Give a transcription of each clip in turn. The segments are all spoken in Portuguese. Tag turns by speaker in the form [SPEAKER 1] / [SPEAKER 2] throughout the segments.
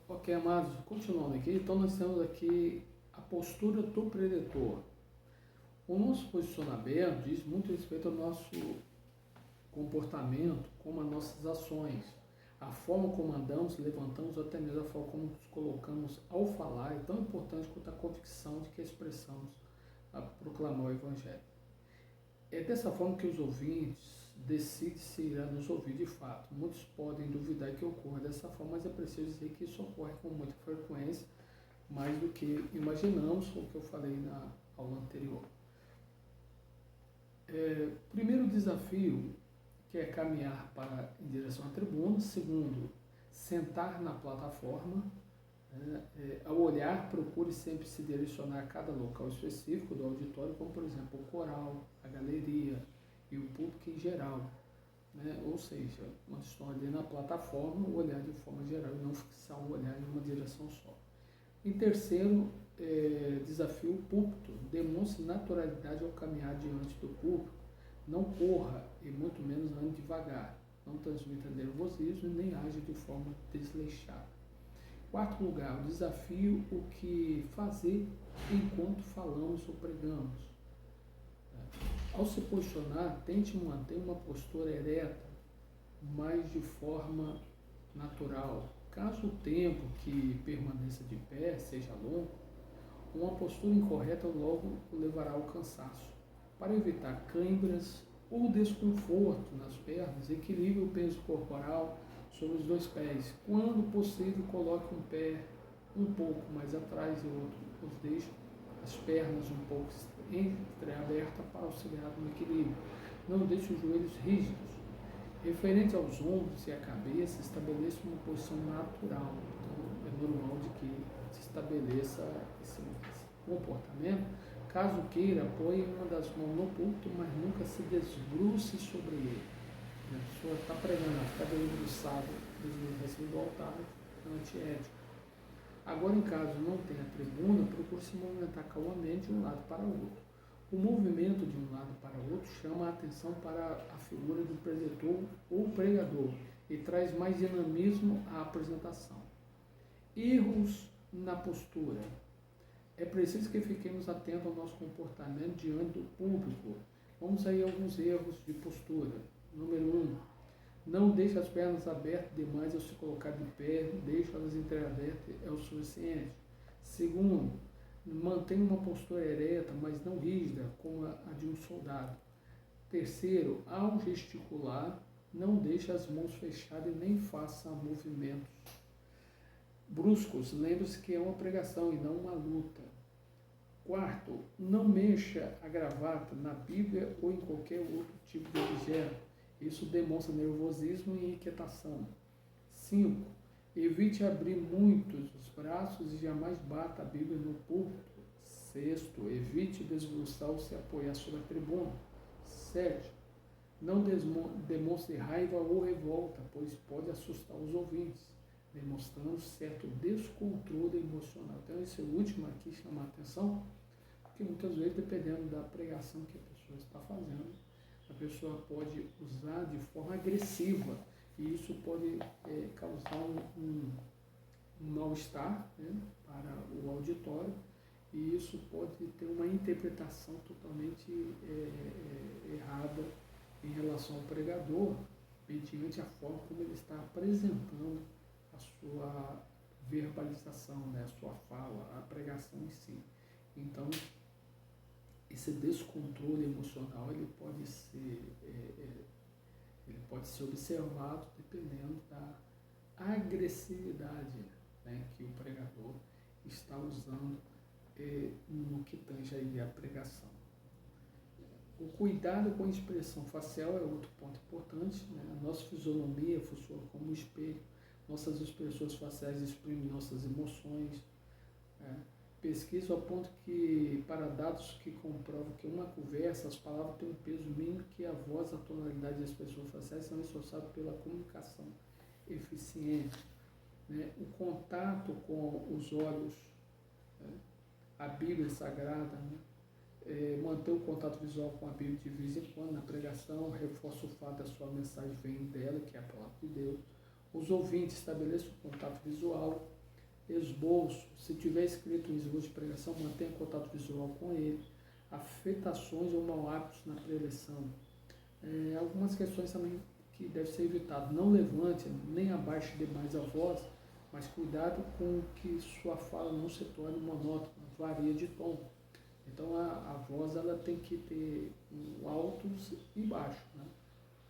[SPEAKER 1] Ok, amados, continuando aqui, então nós temos aqui a postura do preletor. O nosso posicionamento diz muito respeito ao nosso comportamento, como as nossas ações, a forma como andamos, levantamos, ou até mesmo a forma como nos colocamos ao falar, é tão importante quanto a convicção de que expressamos a proclamar o Evangelho. É dessa forma que os ouvintes decidem se irá nos ouvir de fato. Muitos podem duvidar que ocorra dessa forma, mas é preciso dizer que isso ocorre com muita frequência, mais do que imaginamos, o que eu falei na aula anterior. Primeiro desafio, que é caminhar em direção à tribuna. Segundo, sentar na plataforma. Ao olhar, procure sempre se direcionar a cada local específico do auditório, como por exemplo o coral, a galeria e o público em geral. Ou seja, quando estão ali na plataforma, olhar de forma geral e não fixar o olhar em uma direção só. Em terceiro desafio, o púlpito. Demonstre naturalidade ao caminhar diante do público. Não corra e muito menos ande devagar. Não transmita nervosismo e nem age de forma desleixada. Quarto lugar, o desafio, o que fazer enquanto falamos ou pregamos. Ao se posicionar, tente manter uma postura ereta, mas de forma natural. Caso o tempo que permaneça de pé seja longo, uma postura incorreta logo o levará ao cansaço. Para evitar câimbras ou desconforto nas pernas, equilibre o peso corporal sobre os dois pés. Quando possível, coloque um pé um pouco mais atrás e o outro os deixe as pernas um pouco entreabertas para auxiliar no equilíbrio. Não deixe os joelhos rígidos. Referente aos ombros e à cabeça, estabeleça uma posição natural. Então, é normal de que se estabeleça esse comportamento. Caso queira, apoie uma das mãos no púlpito, mas nunca se desbruce sobre ele. A pessoa está pregando, fica debruçado do altar, é antiético. Agora, em caso não tenha tribuna, procure se movimentar calmamente de um lado para o outro. O movimento de um lado para o outro chama a atenção para a figura do preletor ou pregador e traz mais dinamismo à apresentação. Erros na postura. É preciso que fiquemos atentos ao nosso comportamento diante do público. Vamos aí a alguns erros de postura. Número 1. Não deixe as pernas abertas demais ao se colocar de pé, deixe elas entreabertas, é o suficiente. Segundo, mantenha uma postura ereta, mas não rígida, como a de um soldado. Terceiro, ao gesticular, não deixe as mãos fechadas e nem faça movimentos bruscos. Lembre-se que é uma pregação e não uma luta. Quarto, não mexa a gravata na Bíblia ou em qualquer outro tipo de objeto. Isso demonstra nervosismo e inquietação. 5. Evite abrir muito os braços e jamais bata a Bíblia no púlpito. 6. Evite desbruçar ou se apoiar sobre a tribuna. 7. Não demonstre raiva ou revolta, pois pode assustar os ouvintes, demonstrando certo descontrole emocional. Então, esse último aqui chama a atenção, porque muitas vezes, dependendo da pregação que a pessoa está fazendo, a pessoa pode usar de forma agressiva e isso pode causar um mal-estar, para o auditório, e isso pode ter uma interpretação totalmente errada em relação ao pregador, mediante a forma como ele está apresentando a sua verbalização, a sua fala, a pregação em si. Então, esse descontrole emocional ele pode ser observado dependendo da agressividade, que o pregador está usando no que tange aí a pregação. O cuidado com a expressão facial é outro ponto importante. A nossa fisionomia funciona como um espelho. Nossas expressões faciais exprimem nossas emoções. Pesquisa aponta que, para dados que comprovam que uma conversa, as palavras têm um peso mínimo que a voz, a tonalidade e as expressões faciais são responsáveis pela comunicação eficiente. O contato com os olhos, a Bíblia Sagrada, manter o contato visual com a Bíblia de vez em quando na pregação, reforça o fato da sua mensagem vem dela, que é a palavra de Deus. Os ouvintes estabeleçam contato visual. Esboço, se tiver escrito um esboço de pregação, mantenha contato visual com ele. Afetações ou mau hábitos na preleção. Algumas questões também que devem ser evitadas. Não levante nem abaixe demais a voz, mas cuidado com que sua fala não se torne monótona, varia de tom. Então a voz ela tem que ter altos e baixos, né?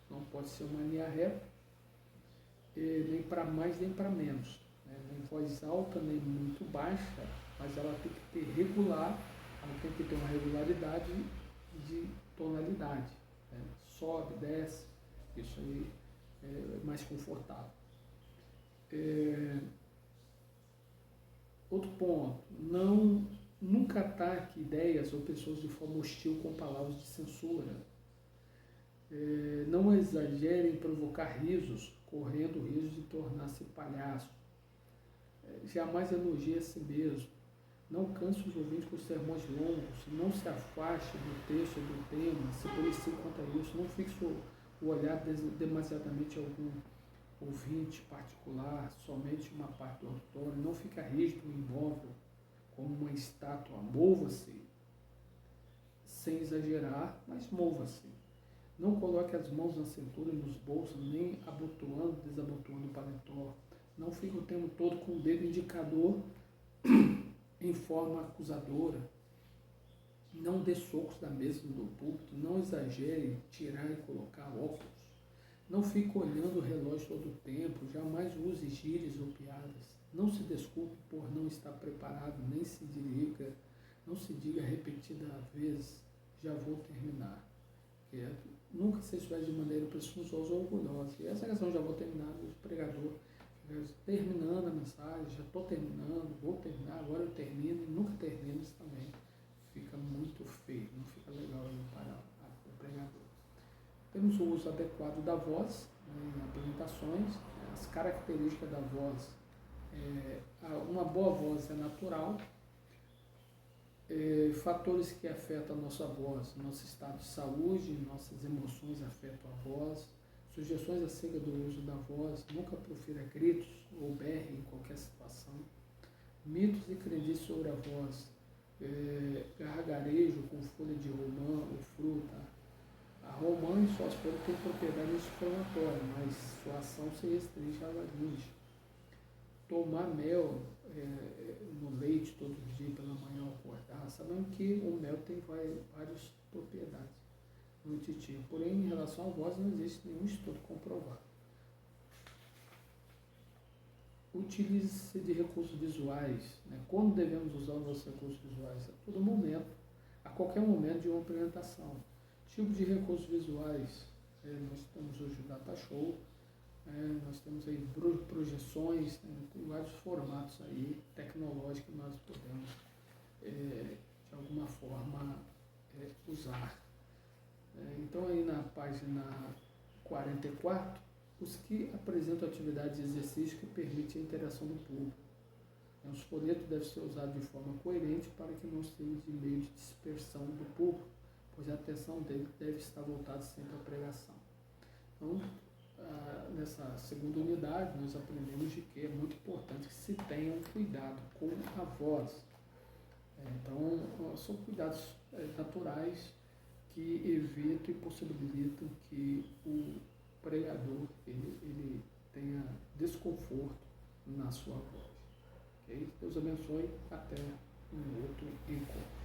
[SPEAKER 1] Não pode ser uma linha reta, nem para mais nem para menos, né? Nem voz alta nem muito baixa, mas ela tem que ter regular, ela tem que ter uma regularidade de tonalidade, né? Sobe, desce, isso aí é mais confortável. Outro ponto, nunca ataque ideias ou pessoas de forma hostil com palavras de censura. Não exagere em provocar risos, correndo o risco de tornar-se palhaço. Jamais elogie a si mesmo. Não canse os ouvintes com sermões longos. Não se afaste do texto, do tema, se policie quanto a isso. Não fixe o olhar demasiadamente a algum ouvinte particular, somente uma parte do auditório. Não fica rígido e imóvel, como uma estátua. Mova-se, sem exagerar, mas mova-se. Não coloque as mãos na cintura e nos bolsos, nem abotoando, desabotoando o paletó. Não fique o tempo todo com o dedo indicador em forma acusadora. Não dê socos da mesa do púlpito. Não exagere em tirar e colocar óculos. Não fique olhando o relógio todo o tempo. Jamais use gírias ou piadas. Não se desculpe por não estar preparado, nem não se diga repetidas vezes, já vou terminar. Nunca se faz de maneira presunçosa ou orgulhosa. E essa questão, já vou terminar, o pregador terminando a mensagem, já estou terminando, vou terminar, agora eu termino, e nunca termino, isso também fica muito feio, não fica legal para o pregador. Temos o uso adequado da voz, né, em apresentações, as características da voz. Uma boa voz é natural. Fatores que afetam a nossa voz, nosso estado de saúde, nossas emoções afetam a voz. Sugestões acerca do uso da voz: nunca profira gritos ou berre em qualquer situação. Mitos e crendices sobre a voz: gargarejo com folha de romã ou fruta. A romã e suas folhas têm propriedade inflamatória, mas sua ação se restringe à laringe. Tomar mel no leite todos os dias pela manhã ao acordar, sabendo que o mel tem várias propriedades nutritivas. Porém, em relação à voz, não existe nenhum estudo comprovado. Utilize-se de recursos visuais. Né? Quando devemos usar os nossos recursos visuais? A todo momento, a qualquer momento de uma apresentação. Tipo de recursos visuais, nós temos hoje o Data Show, nós temos aí projeções, tem vários formatos aí tecnológicos que nós podemos, de alguma forma, usar. Então, aí na página 44, os que apresentam atividades de exercício que permitem a interação do público. Os folhetos devem ser usados de forma coerente para que não seja de meio de dispersão do público, pois a atenção dele deve estar voltada sempre à pregação. Então, nessa segunda unidade, nós aprendemos de que é muito importante que se tenha um cuidado com a voz. Então, são cuidados naturais que evitam e possibilitam que o pregador ele tenha desconforto na sua voz. Okay? Deus abençoe. Até um outro encontro.